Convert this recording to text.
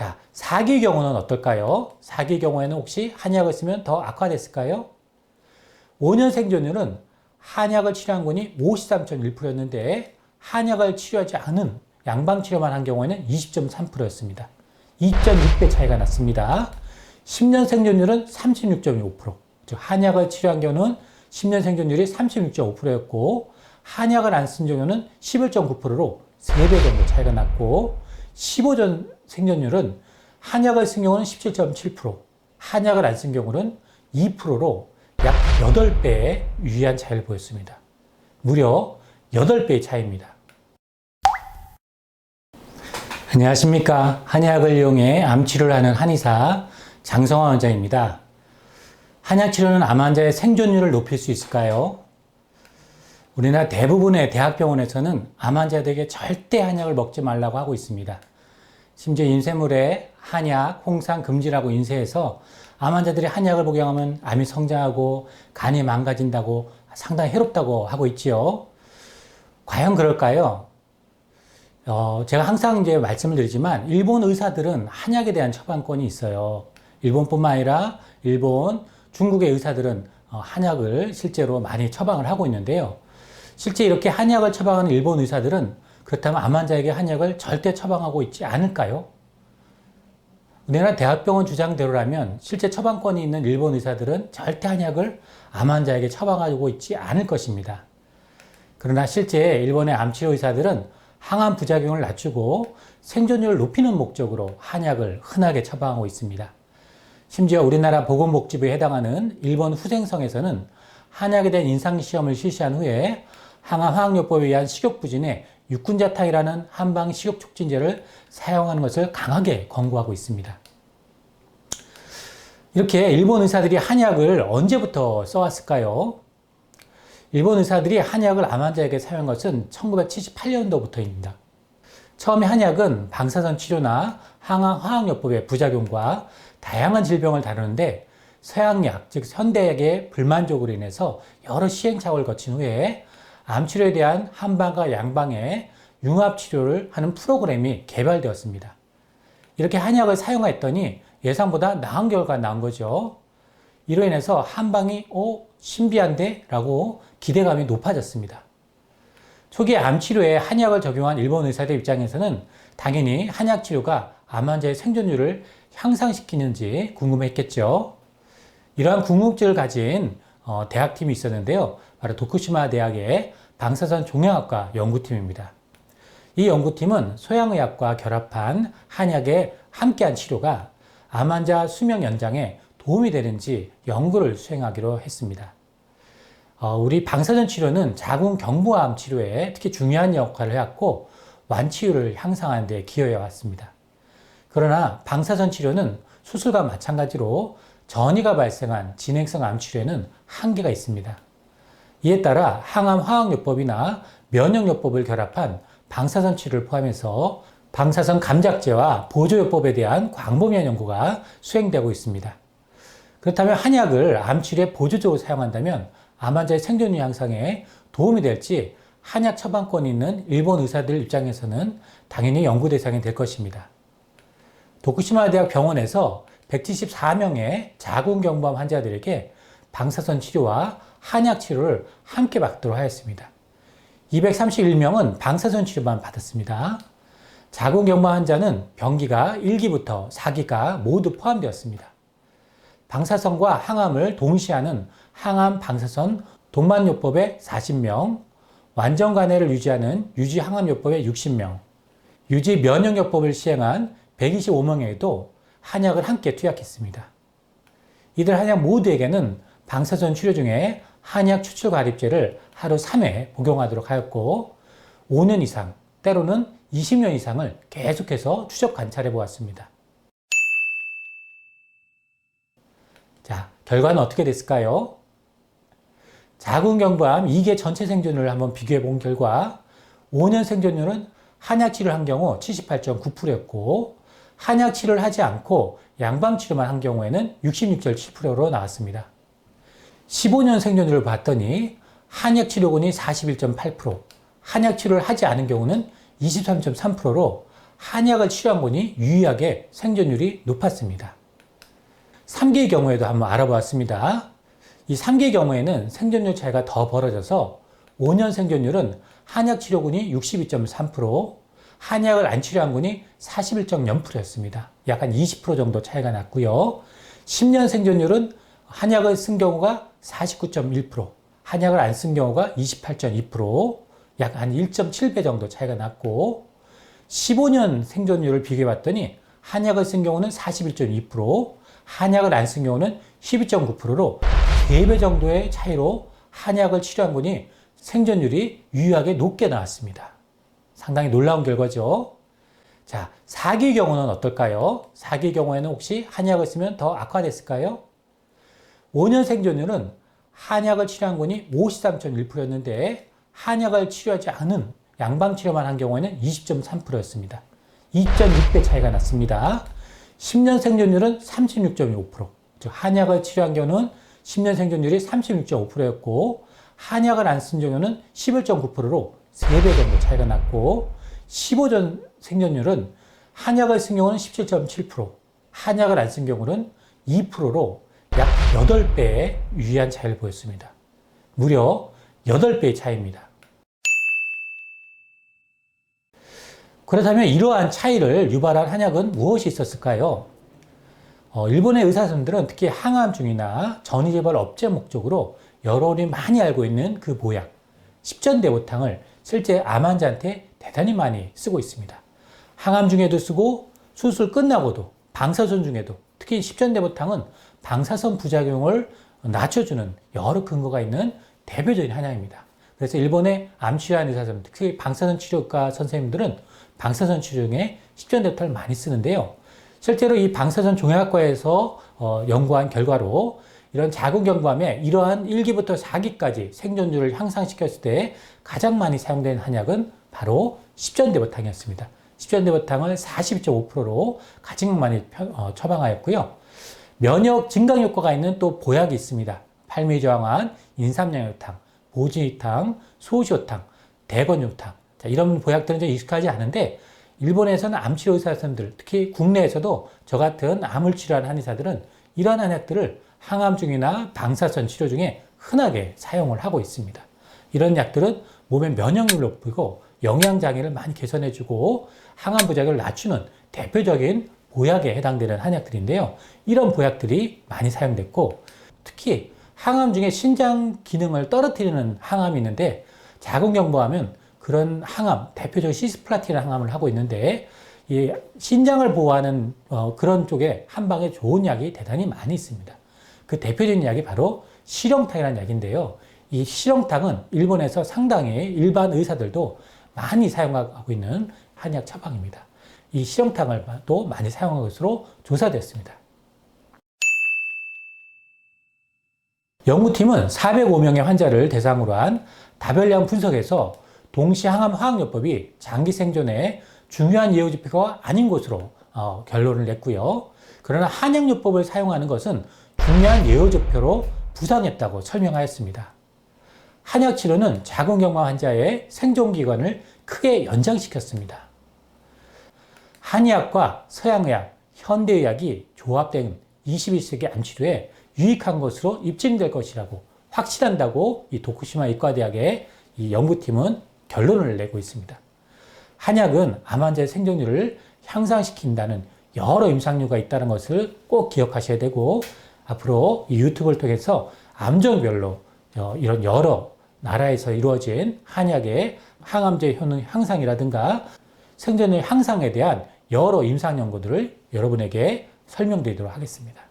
자, 4기 경우는 어떨까요? 4기 경우에는 혹시 한약을 쓰면 더 악화됐을까요? 5년 생존율은 한약을 치료한 분이 53.1%였는데 한약을 치료하지 않은 양방치료만 한 경우에는 20.3%였습니다. 2.6배 차이가 났습니다. 10년 생존율은 36.5%, 즉 한약을 치료한 경우는 10년 생존율이 36.5%였고 한약을 안 쓴 경우는 11.9%로 3배 정도 차이가 났고 15년 생존율은 한약을 쓴 경우는 17.7%, 한약을 안 쓴 경우는 2%로 약 8배의 유의한 차이를 보였습니다. 무려 8배의 차이입니다. 안녕하십니까. 한약을 이용해 암치료를 하는 한의사 장성환 원장입니다. 한약치료는 암 환자의 생존율을 높일 수 있을까요? 우리나라 대부분의 대학병원에서는 암 환자들에게 절대 한약을 먹지 말라고 하고 있습니다. 심지어 인쇄물에 한약, 홍삼 금지라고 인쇄해서 암 환자들이 한약을 복용하면 암이 성장하고 간이 망가진다고 상당히 해롭다고 하고 있지요. 과연 그럴까요? 제가 항상 이제 말씀을 드리지만 일본 의사들은 한약에 대한 처방권이 있어요. 일본뿐만 아니라 일본, 중국의 의사들은 한약을 실제로 많이 처방을 하고 있는데요. 실제 이렇게 한약을 처방하는 일본 의사들은 그렇다면 암 환자에게 한약을 절대 처방하고 있지 않을까요? 우리나라 대학병원 주장대로라면 실제 처방권이 있는 일본 의사들은 절대 한약을 암 환자에게 처방하고 있지 않을 것입니다. 그러나 실제 일본의 암치료 의사들은 항암 부작용을 낮추고 생존율을 높이는 목적으로 한약을 흔하게 처방하고 있습니다. 심지어 우리나라 보건복지부에 해당하는 일본 후생성에서는 한약에 대한 임상시험을 실시한 후에 항암 화학요법에 의한 식욕부진에 육군자탕이라는 한방 식욕촉진제를 사용하는 것을 강하게 권고하고 있습니다. 이렇게 일본 의사들이 한약을 언제부터 써왔을까요? 일본 의사들이 한약을 암 환자에게 사용한 것은 1978년도부터입니다. 처음에 한약은 방사선 치료나 항암 화학요법의 부작용과 다양한 질병을 다루는데 서양약, 즉 현대약의 불만족으로 인해서 여러 시행착오를 거친 후에 암치료에 대한 한방과 양방의 융합치료를 하는 프로그램이 개발되었습니다. 이렇게 한약을 사용했더니 예상보다 나은 결과가 나온 거죠. 이로 인해서 한방이 신비한데? 라고 기대감이 높아졌습니다. 초기 암치료에 한약을 적용한 일본 의사들 입장에서는 당연히 한약치료가 암 환자의 생존율을 향상시키는지 궁금했겠죠. 이러한 궁금증을 가진 대학팀이 있었는데요. 바로 도쿠시마 대학의 방사선 종양학과 연구팀입니다. 이 연구팀은 소양의학과 결합한 한약의 함께한 치료가 암 환자 수명 연장에 도움이 되는지 연구를 수행하기로 했습니다. 우리 방사선 치료는 자궁경부암 치료에 특히 중요한 역할을 해왔고 완치율을 향상하는 데 기여해 왔습니다. 그러나 방사선 치료는 수술과 마찬가지로 전이가 발생한 진행성 암 치료에는 한계가 있습니다. 이에 따라 항암 화학요법이나 면역요법을 결합한 방사선 치료를 포함해서 방사선 감작제와 보조요법에 대한 광범위한 연구가 수행되고 있습니다. 그렇다면 한약을 암치료에 보조적으로 사용한다면 암 환자의 생존율 향상에 도움이 될지 한약 처방권이 있는 일본 의사들 입장에서는 당연히 연구 대상이 될 것입니다. 도쿠시마 대학 병원에서 174명의 자궁경부암 환자들에게 방사선 치료와 한약 치료를 함께 받도록 하였습니다. 231명은 방사선 치료만 받았습니다. 자궁경부암 환자는 병기가 1기부터 4기가 모두 포함되었습니다. 방사선과 항암을 동시에 하는 항암 방사선 동반요법에 40명, 완전 간해를 유지하는 유지 항암요법에 60명, 유지 면역요법을 시행한 125명에도 한약을 함께 투약했습니다. 이들 한약 모두에게는 방사선 치료 중에 한약 추출 가립제를 하루 3회 복용하도록 하였고 5년 이상, 때로는 20년 이상을 계속해서 추적 관찰해 보았습니다. 자, 결과는 어떻게 됐을까요? 자궁경부암 2개 전체 생존율을 한번 비교해 본 결과 5년 생존율은 한약 치료를 한 경우 78.9%였고 한약 치료를 하지 않고 양방 치료만 한 경우에는 66.7%로 나왔습니다. 15년 생존율을 봤더니 한약 치료군이 41.8%, 한약 치료를 하지 않은 경우는 23.3%로 한약을 치료한 분이 유의하게 생존율이 높았습니다. 3기의 경우에도 한번 알아보았습니다. 이 3기의 경우에는 생존율 차이가 더 벌어져서 5년 생존율은 한약 치료군이 62.3%, 한약을 안 치료한 군이 41.0%였습니다. 약 한 20% 정도 차이가 났고요. 10년 생존율은 한약을 쓴 경우가 49.1%, 한약을 안 쓴 경우가 28.2%, 약 한 1.7배 정도 차이가 났고, 15년 생존율을 비교해 봤더니 한약을 쓴 경우는 41.2%, 한약을 안 쓴 경우는 12.9%로 3배 정도의 차이로 한약을 치료한 분이 생존율이 유의하게 높게 나왔습니다. 상당히 놀라운 결과죠. 자, 4기의 경우는 어떨까요? 4기의 경우에는 혹시 한약을 쓰면 더 악화됐을까요? 5년 생존율은 한약을 치료한 분이 53.1%였는데 한약을 치료하지 않은 양방치료만 한 경우에는 20.3%였습니다. 2.6배 차이가 났습니다. 10년 생존율은 36.5%, 즉 한약을 치료한 경우는 10년 생존율이 36.5%였고 한약을 안 쓴 경우는 11.9%로 3배 정도 차이가 났고 15년 생존율은 한약을 쓴 경우는 17.7%, 한약을 안 쓴 경우는 2%로 약 8배의 유의한 차이를 보였습니다. 무려 8배의 차이입니다. 그렇다면 이러한 차이를 유발한 한약은 무엇이 있었을까요? 일본의 의사선생들은 특히 항암중이나 전이재발 억제 목적으로 여러분이 많이 알고 있는 그 보약, 십전대보탕을 실제 암 환자한테 대단히 많이 쓰고 있습니다. 항암 중에도 쓰고 수술 끝나고도, 방사선 중에도, 특히 십전대보탕은 방사선 부작용을 낮춰주는 여러 근거가 있는 대표적인 한약입니다. 그래서 일본의 암 치료하는 의사선생님, 특히 방사선 치료과 선생님들은 방사선 치료 중에 십전대보탕을 많이 쓰는데요. 실제로 이 방사선 종양학과에서 연구한 결과로 이런 자궁경부암에 이러한 1기부터 4기까지 생존율을 향상시켰을 때 가장 많이 사용된 한약은 바로 십전대보탕이었습니다. 십전대보탕을 42.5%로 가장 많이 처방하였고요. 면역 증강 효과가 있는 또 보약이 있습니다. 팔미저항암, 인삼양효탕, 보지탕, 소시효탕, 대건효탕. 이런 보약들은 좀 익숙하지 않은데 일본에서는 암치료 의사선생님들, 특히 국내에서도 저 같은 암을 치료하는 한의사들은 이러한 한약들을 항암중이나 방사선 치료 중에 흔하게 사용을 하고 있습니다. 이런 약들은 몸의 면역력을 높이고 영양장애를 많이 개선해주고 항암 부작용을 낮추는 대표적인 보약에 해당되는 한약들인데요. 이런 보약들이 많이 사용됐고 특히 항암 중에 신장 기능을 떨어뜨리는 항암이 있는데 자궁경부암은 그런 항암, 대표적인 시스플라틴 항암을 하고 있는데 이 신장을 보호하는 그런 쪽에 한방에 좋은 약이 대단히 많이 있습니다. 그 대표적인 약이 바로 실형탕이라는 약인데요. 이 실형탕은 일본에서 상당히 일반 의사들도 많이 사용하고 있는 한약 처방입니다. 이 실형탕을 또 많이 사용한 것으로 조사됐습니다. 연구팀은 405명의 환자를 대상으로 한 다별량 분석에서 동시 항암 화학요법이 장기 생존에 중요한 예후지표가 아닌 것으로 결론을 냈고요. 그러나 한약요법을 사용하는 것은 중요한 예후지표로 부상했다고 설명하였습니다. 한약 치료는 자궁경부암 환자의 생존기간을 크게 연장시켰습니다. 한의학과 서양의학, 현대의학이 조합된 21세기 암치료에 유익한 것으로 입증될 것이라고 확신한다고 이 도쿠시마 의과대학의 이 연구팀은 결론을 내고 있습니다. 한약은 암 환자의 생존율을 향상시킨다는 여러 임상료가 있다는 것을 꼭 기억하셔야 되고 앞으로 이 유튜브를 통해서 암종별로 이런 여러 나라에서 이루어진 한약의 항암제 효능 향상이라든가 생존율 향상에 대한 여러 임상 연구들을 여러분에게 설명드리도록 하겠습니다.